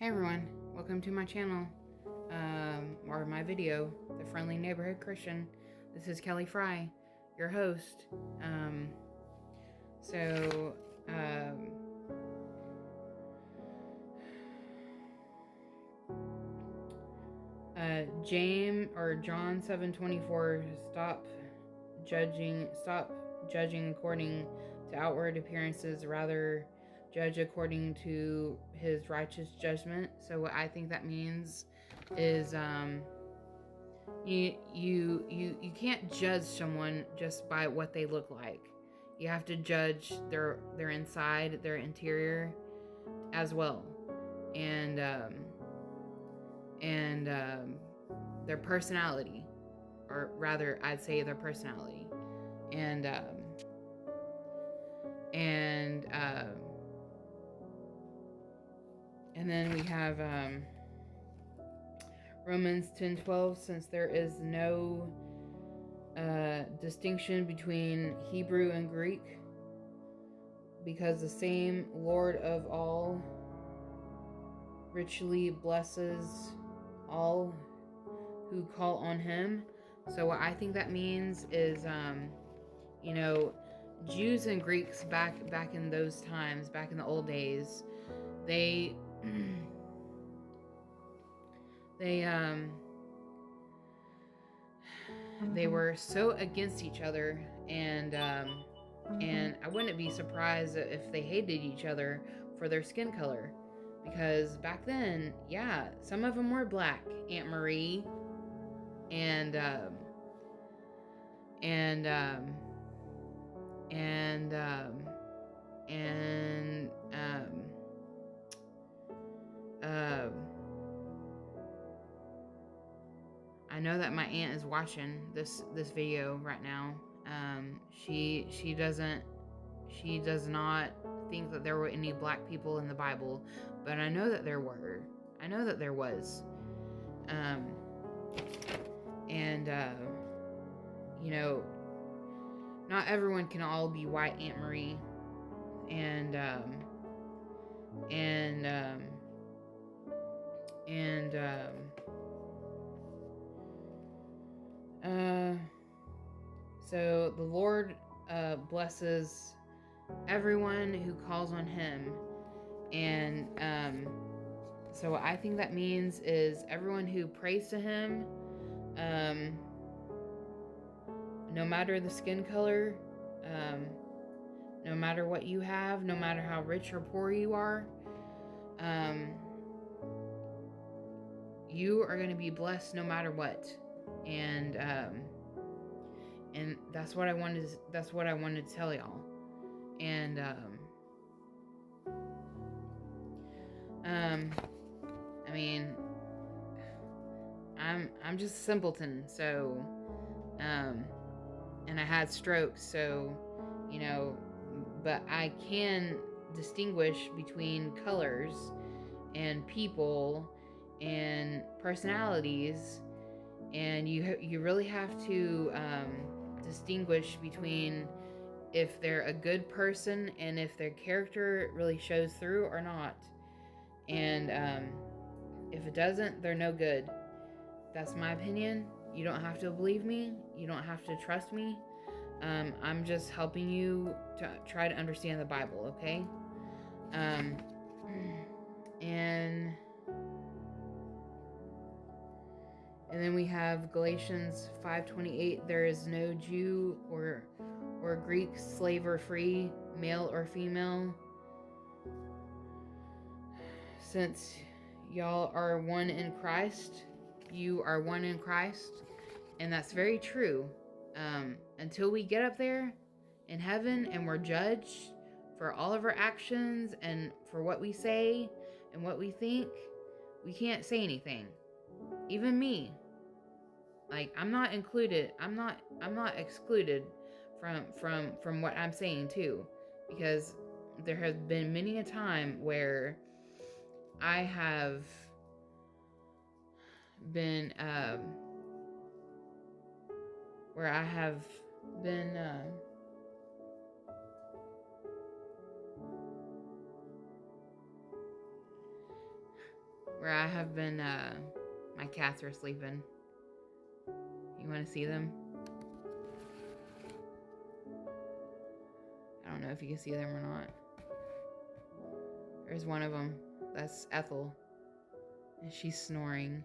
Hey everyone, welcome to my channel, or my video, The Friendly Neighborhood Christian. This is Kelly Fry, your host. So, John 7:24, stop judging according to outward appearances, rather judge according to his righteous judgment. So what I think that means is you can't judge someone just by what they look like. You have to judge their inside, their interior as well, and their personality, or rather I'd say their personality. And then we have Romans 10:12, since there is no distinction between Hebrew and Greek, because the same Lord of all richly blesses all who call on him. So what I think that means is, Jews and Greeks back in those times, back in the old days, they they were so against each other, and I wouldn't be surprised if they hated each other for their skin color, because back then, yeah, some of them were black. Aunt Marie and I know that my aunt is watching this video right now. She does not think that there were any black people in the Bible, but I know that there were. I know that there was. Not everyone can all be white Aunt Marie, so the Lord blesses everyone who calls on him, and so what I think that means is everyone who prays to him, no matter the skin color, no matter what you have, no matter how rich or poor you are, you are going to be blessed no matter what. And that's what I wanted to tell y'all. And I mean, I'm just a simpleton, so and I had strokes, so but I can distinguish between colors and people and personalities, and you really have to distinguish between if they're a good person and if their character really shows through or not. And if it doesn't, they're no good. That's my opinion. You don't have to believe me. You don't have to trust me. I'm just helping you to try to understand the Bible, okay? And then we have Galatians 5:28. There is no Jew or Greek, slave or free, male or female, since y'all are one in Christ. You are one in Christ, and that's very true. Until we get up there in heaven and we're judged for all of our actions and for what we say and what we think, we can't say anything. Even me, like, I'm not included. I'm not excluded from what I'm saying too, because there has been many a time where I have been where I have been, my cats are sleeping. You want to see them? I don't know if you can see them or not. There's one of them. That's Ethel. And she's snoring.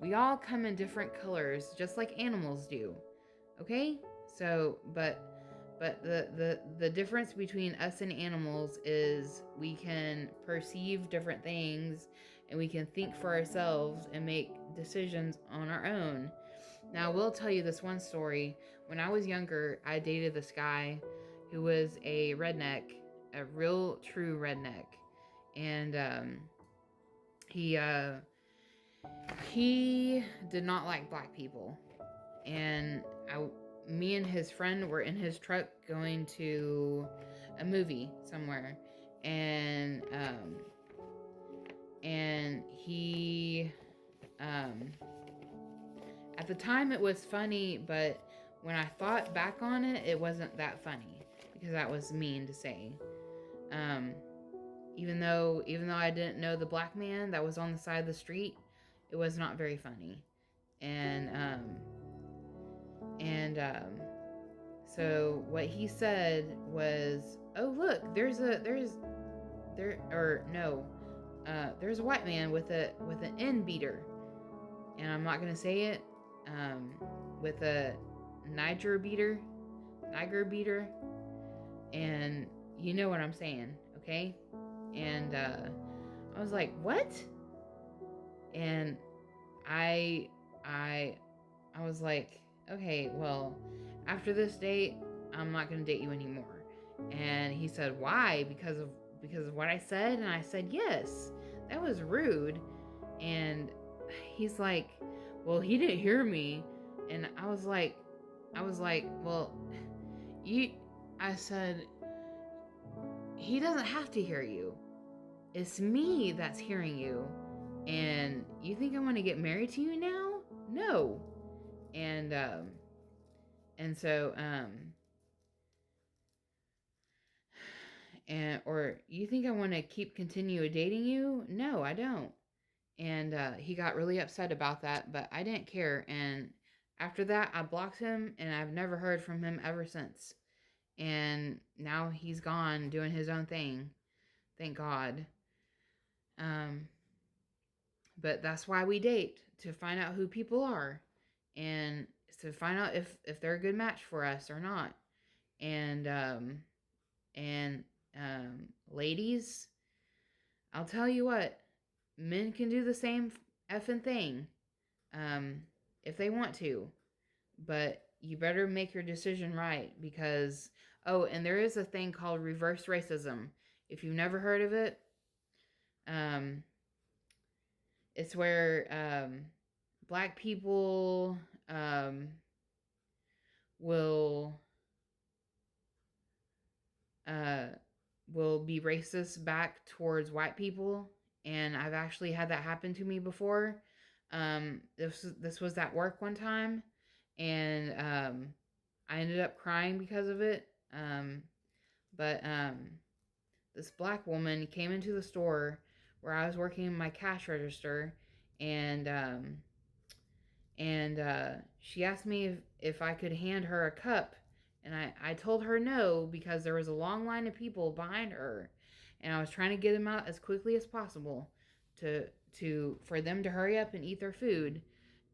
We all come in different colors, just like animals do. Okay? So, but the difference between us and animals is we can perceive different things and we can think for ourselves and make decisions on our own. Now, I will tell you this one story. When I was younger, I dated this guy who was a redneck, a real true redneck. And he did not like black people. And me and his friend were in his truck going to a movie somewhere, and he at the time it was funny, but when I thought back on it, it wasn't that funny because that was mean to say. Even though I didn't know the black man that was on the side of the street, it was not very funny. And so what he said was, "Oh, look, there's a white man with an N beater," and I'm not gonna say it, with a Niger beater, and you know what I'm saying, okay? And I was like, "What?" And I was like, "Okay, well, after this date, I'm not going to date you anymore." And he said, "Why? Because of what I said?" And I said, "Yes, that was rude." And he's like, "Well, he didn't hear me." And I was like, "Well, I said, he doesn't have to hear you. It's me that's hearing you. And you think I want to get married to you now? No." And so or you think I want to continue dating you? No, I don't. And he got really upset about that, but I didn't care. And after that, I blocked him, and I've never heard from him ever since. And now he's gone doing his own thing. Thank God. But that's why we date, to find out who people are, and to find out if they're a good match for us or not. And ladies, I'll tell you what, men can do the same effing thing, if they want to, but you better make your decision right, because, oh, and there is a thing called reverse racism. If you've never heard of it, it's where black people will be racist back towards white people, and I've actually had that happen to me before. This was at work one time, and I ended up crying because of it. But this black woman came into the store where I was working in my cash register, and she asked me if I could hand her a cup, and I told her no, because there was a long line of people behind her, and I was trying to get them out as quickly as possible for them to hurry up and eat their food,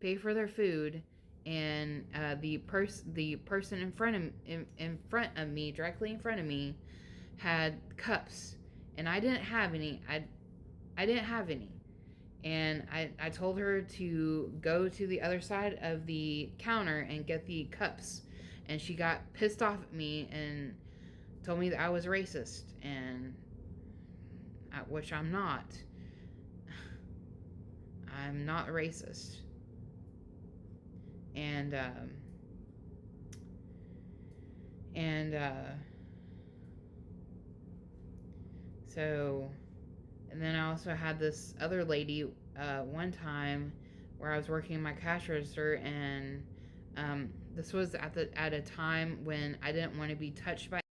pay for their food. And the person in front of me, directly in front of me, had cups, and I didn't have any. I didn't have any. And I told her to go to the other side of the counter and get the cups. And she got pissed off at me and told me that I was racist, and which I'm not. I'm not racist. And so, and then I also had this other lady one time where I was working my cash register, and this was at a time when I didn't want to be touched by